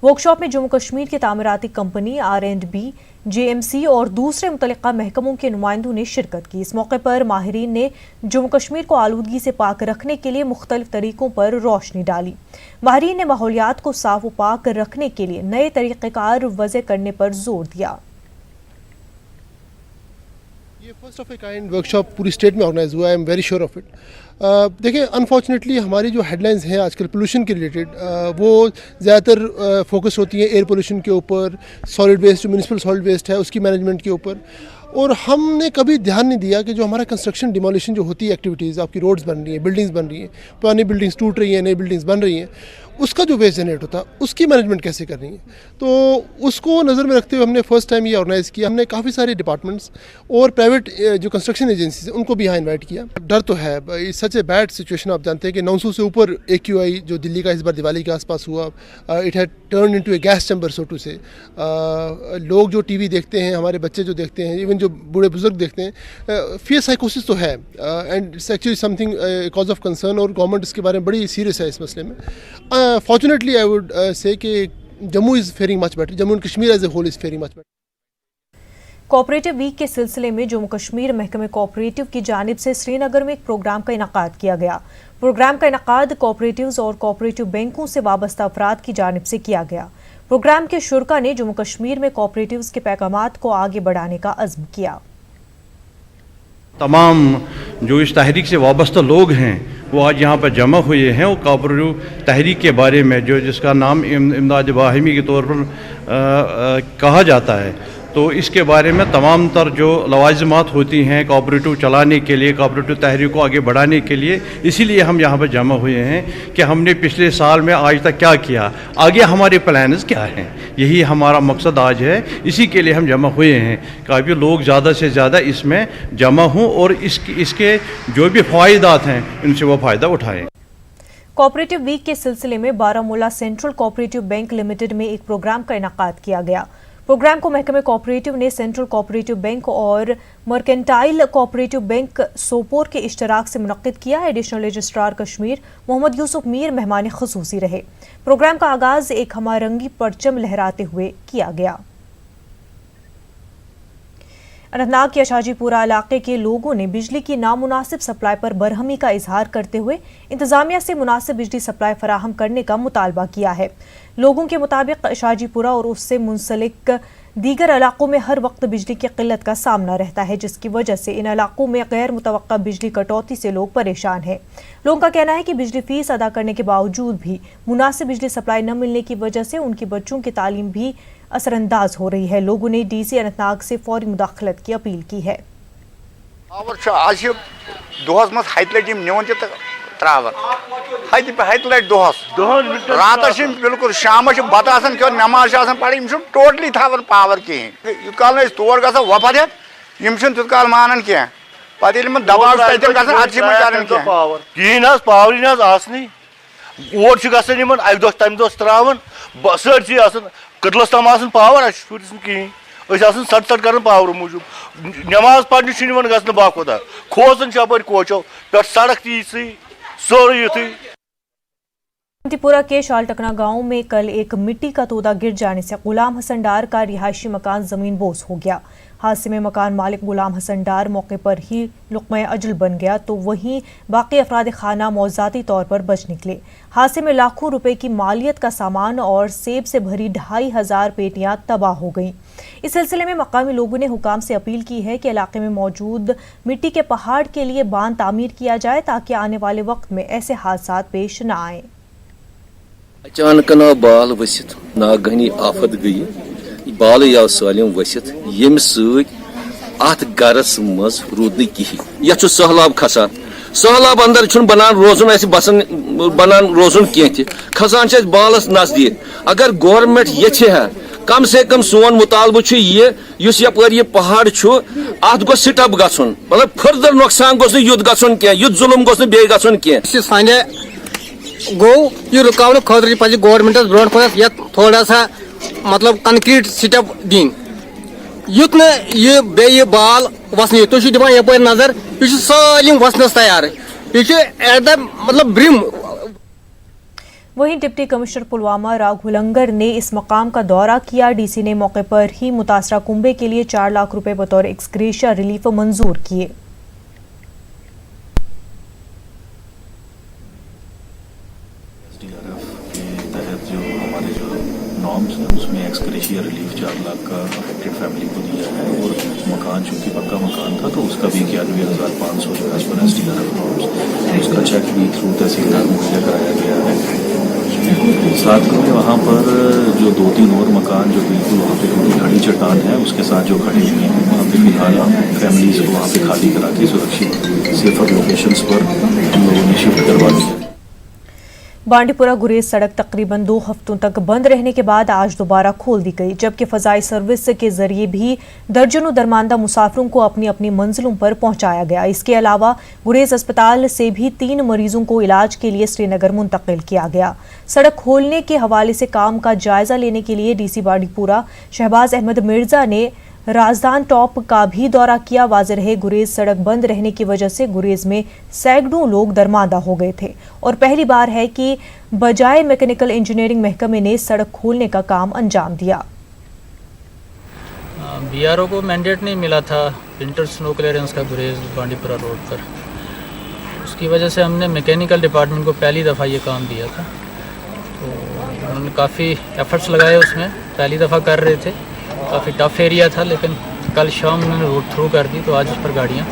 वर्कशॉप में जम्मू कश्मीर की तामीराती कंपनी R&B, JMC और दूसरे मुतल्लिका महकमों के नुमाइंदों ने शिरकत की। इस मौके पर माहिरीन ने जम्मू कश्मीर को आलूदगी से पाक रखने के लिए मुख्तलिफ तरीकों पर रोशनी डाली। माहिरीन ने माहौलियात को साफ व पाक रखने के लिए नए तरीक़ेकार वज़े करने पर जोर दिया। ये first of a kind workshop पूरी स्टेट में ऑर्गेनाइज हुआ है। I am very sure of it. देखिए, अनफॉर्चुनेटली हमारी जो हेडलाइंस हैं आजकल पोल्यूशन के रिलेटेड वो ज़्यादातर फोकस होती है एयर पोल्यूशन के ऊपर, सॉलिड वेस्ट जो म्यूनिसिपल सॉलिड वेस्ट है उसकी मैनेजमेंट के ऊपर, और हमने कभी ध्यान नहीं दिया कि जो हमारा कंस्ट्रक्शन डिमोलिशन जो होती है एक्टिविटीज़, आपकी रोड्स बन रही हैं, बिल्डिंग्स बन रही हैं, पुरानी बिल्डिंग्स टूट रही हैं, नई बिल्डिंग्स बन रही हैं, उसका जो वेस्ट जनरेट होता है उसकी मैनेजमेंट कैसे करनी है, तो उसको नज़र में रखते हुए हमने फर्स्ट टाइम ये ऑर्गेनाइज़ किया। हमने काफ़ी सारे डिपार्टमेंट्स और प्राइवेट जो कंस्ट्रक्शन एजेंसीज उनको भी यहाँ इन्वाइट किया। डर तो है, सच ए बैड सिचुएशन। आप जानते हैं कि 900 से ऊपर AQI जो दिल्ली का इस बार दिवाली के आसपास हुआ, it had turn into a gas chamber so to say. लोग जो टीवी देखते हैं, हमारे बच्चे जो देखते हैं, इवन जो बूढ़े बुजुर्ग देखते हैं, फियर साइकोसिस तो है and it's actually something cause of concern और गवर्नमेंट इसके बारे में बड़ी सीरियस है इस मसले में। फॉर्चुनेटली आई वुड से कि Jammu is faring much better, Jammu and Kashmir as a whole is faring much better. Cooperative week के सिलसिले में जम्मू कश्मीर महकमे कोऑपरेटिव की जानिब से श्रीनगर में एक प्रोग्राम का इनकाद किया गया। प्रोग्राम का इनकाद कोऑपरेटिव्स और कोऑपरेटिव बैंकों से वाबस्ता अफराद की जानिब से किया गया। प्रोग्राम के शुरा ने जम्मू कश्मीर में कोऑपरेटिव्स के पैगामात को आगे बढ़ाने का अज़्म किया। तमाम जो इस तहरीक से वाबस्ता लोग हैं वो आज यहाँ पर जमा हुए हैं और कोऑपरेटिव तहरीक के बारे में जो जिसका नाम इमदाद बाहिमी के तौर पर कहा जाता है, तो इसके बारे में तमाम तर जो लवाज़िमात होती हैं कोऑपरेटिव चलाने के लिए, कोऑपरेटिव तहरीक को आगे बढ़ाने के लिए, इसीलिए हम यहाँ पर जमा हुए हैं कि हमने पिछले साल में आज तक क्या किया, आगे हमारे प्लान्स क्या हैं। यही हमारा मकसद आज है, इसी के लिए हम जमा हुए हैं कि अभी लोग ज़्यादा से ज़्यादा इसमें जमा हों और इसके जो भी फ़ायदात हैं इनसे वो फ़ायदा उठाएँ। कोऑपरेटिव वीक के सिलसिले में Baramulla central cooperative bank limited में एक प्रोग्राम का इनकाद किया गया। प्रोग्राम को महकमे कोऑपरेटिव ने सेंट्रल कोऑपरेटिव बैंक और मर्केंटाइल कोऑपरेटिव बैंक सोपोर के इश्तराक से मुनक्किद किया। एडिशनल रजिस्ट्रार कश्मीर मोहम्मद यूसुफ मीर मेहमान खुसूसी रहे। प्रोग्राम का आगाज एक हमारंगी परचम लहराते हुए किया गया। अनंतनाग के शाजीपुरा इलाके के लोगों ने बिजली की नामुनासिब सप्लाई पर बरहमी का इजहार करते हुए इंतजामिया से मुनासिब बिजली सप्लाई फराहम करने का मुतालबा किया है। लोगों के मुताबिक शाजीपुरा और उससे मुंसलिक दीगर इलाकों में हर वक्त बिजली की किल्लत का सामना रहता है, जिसकी वजह से इन इलाकों में गैर मुतवक्का बिजली कटौती से लोग परेशान हैं। लोगों का कहना है कि बिजली फीस अदा करने के बावजूद भी मुनासिब बिजली सप्लाई न मिलने की वजह से उनके बच्चों की तालीम भी असरअंदाज हो रही है। लोगों ने DC अनंतनाग से फौरी मुदाखलत की अपील की है। रात बिल्कुल शाम बत नमाज पढ़ टोटली थान पावर कहें यूत काल तौर ग वफद हेत तुत काल मानान कह पे दबाव कहें पावर आसनी और गन अक दह तम दह त्रावन सरसी कदलस तम पावर शुरस कहें सट कर पावर मूजूब नमाज पढ़ने ग बाखुदा खोजन अपर कोचो पे सड़क ती सोरी अवंतीपुरा के शालटकना गांव में कल एक मिट्टी का तोदा गिर जाने से गुलाम हसन डार का रिहायशी मकान जमीन बोस हो गया। हादसे में मकान मालिक गुलाम हसन डार मौके पर ही लुक़्मा अजल बन गया, तो वहीं बाकी अफराद खाना मौज़ाती तौर पर बच निकले। हादसे में लाखों रुपए की मालियत का सामान और सेब से भरी 2500 पेटियां तबाह हो गईं। इस सिलसिले में मकामी लोगों ने हुकाम से अपील की है कि इलाके में मौजूद मिट्टी के पहाड़ के लिए बांध तामीर किया जाए ताकि आने वाले वक्त में ऐसे हादसा पेश न आए। अचानक ना बाल वसित नागहनी आफत गई, बाल आव सालिम वसित यम सत गरस मज रूद कहीं ये सहलाब खसान। सहलाब अंदर बनान रोजन बसन बनान रोजन कह खसान बालस नजदीक। अगर गवर्नमेंट ये है कम से कम सोन मुतालबा ये यपर यह पहाड़ अत गो स्टप गन, मतलब फर्दर नुकसान गोस युद्ध गन कह, युद्ध जुलम गोस बे गन कह। गो ये रुकावने खतर पे गवर्नमेंट ब्रोट पन ये थोड़ा सा मतलब कंक्रीट स्टेप दिन युत न ये बे ये बाल वसन तुम दिवान यपर नजर यह सालिम वसनस तैयार यह एट द मतलब ब्रिम। वहीं डिप्टी कमिश्नर पुलवामा राघव लंगर ने इस मकाम का दौरा किया। DC ने मौके पर ही मुतासरा कुंबे के लिए 4 लाख रुपए बतौर एक्सग्रेशिया रिलीफ मंजूर किए। उसमें एक्सग्रेशिया रिलीफ 4 लाख का अफेक्टेड फैमिली को दिया है और मकान चूँकि पक्का मकान था तो उसका भी 91,500 जो एज पर SDRF नॉर्म्स उसका चेक भी थ्रू तहसीलदार मुहैया कराया गया है। साथ में वहाँ पर जो 2-3 और मकान जो बिल्कुल वहाँ पे थोड़ी खड़ी चट्टान है उसके साथ जो खड़े हुए हैं वहाँ पे फिलहाल फैमिलीज को वहाँ पे खाली करा के सुरक्षित सेफर लोकेशंस पर हम लोगों ने शिफ्ट करवा दिया। बांडीपुरा गुरेज सड़क तकरीबन 2 हफ्तों तक बंद रहने के बाद आज दोबारा खोल दी गई, जबकि फजाई सर्विस के जरिए भी दर्जनों दरमांदा मुसाफिरों को अपनी अपनी मंजिलों पर पहुंचाया गया। इसके अलावा गुरेज अस्पताल से भी 3 मरीजों को इलाज के लिए श्रीनगर मुंतकिल किया गया। सड़क खोलने के हवाले से काम का जायजा लेने के लिए डीसी बांडीपुरा शहबाज अहमद मिर्जा ने राजदान टॉप का भी दौरा किया। वाज़ेह रहे गुरेज सड़क बंद रहने की वजह से गुरेज में सैकड़ों लोग दरमांदा हो गए थे और पहली बार है कि बजाय मैकेनिकल इंजीनियरिंग महकमे ने सड़क खोलने का काम अंजाम दिया। बीआरओ को मैंडेट नहीं मिला था विंटर स्नो क्लियरेंस का गुरेज बांडीपुरा रोड पर, उसकी वजह से हमने मैकेनिकल डिपार्टमेंट को पहली दफ़ा ये काम दिया था। तो उन्होंने काफ़ी एफर्ट्स लगाए, उसमें पहली दफ़ा कर रहे थे, काफ़ी टफ एरिया था, लेकिन कल शाम उन्होंने रोड थ्रू कर दी तो आज उस पर गाड़ियाँ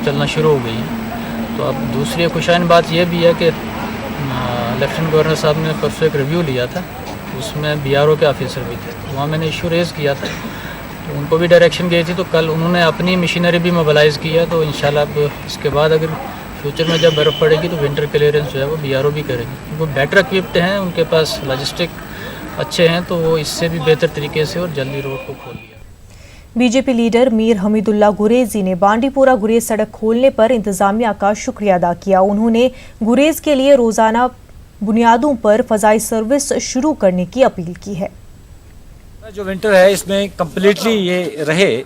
चलना शुरू हो गई हैं। तो अब दूसरी खुशाइन बात यह भी है कि लेफ्टिनेंट गवर्नर साहब ने परसों एक रिव्यू लिया था, उसमें बीआरओ के ऑफिसर भी थे, तो वहाँ मैंने इशू रेज़ किया था, तो उनको भी डायरेक्शन गई थी। तो कल उन्होंने अपनी मशीनरी भी मोबिलाइज़ किया, तो इंशाल्लाह अब इसके बाद अगर फ्यूचर में जब बर्फ़ पड़ेगी तो विंटर क्लियरेंस जो है वो बीआरओ भी करेगी। वो बेटर इक्विप्ड हैं, उनके पास लॉजिस्टिक अच्छे हैं, तो वो इससे भी बेहतर तरीके से और जल्दी रोड को खोल लिया। बीजेपी लीडर मीर हमीदुल्लाह गुरेजी ने बांडीपुरा गुरेज सड़क खोलने पर इंतजामिया का शुक्रिया अदा किया। उन्होंने गुरेज के लिए रोजाना बुनियादों पर फजाई सर्विस शुरू करने की अपील की है। जो विंटर है इसमें कम्प्लीटली ये रहे,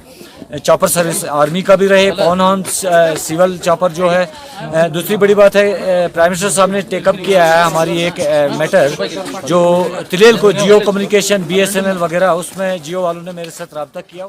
चॉपर सर्विस आर्मी का भी रहे, कॉन ऑन सिविल चॉपर जो है। दूसरी बड़ी बात है, प्राइम मिनिस्टर साहब ने टेकअप किया है हमारी एक मैटर जो तिलेल को जियो कम्युनिकेशन BSNL वगैरह, उसमें जियो वालों ने मेरे साथ रब्ता किया।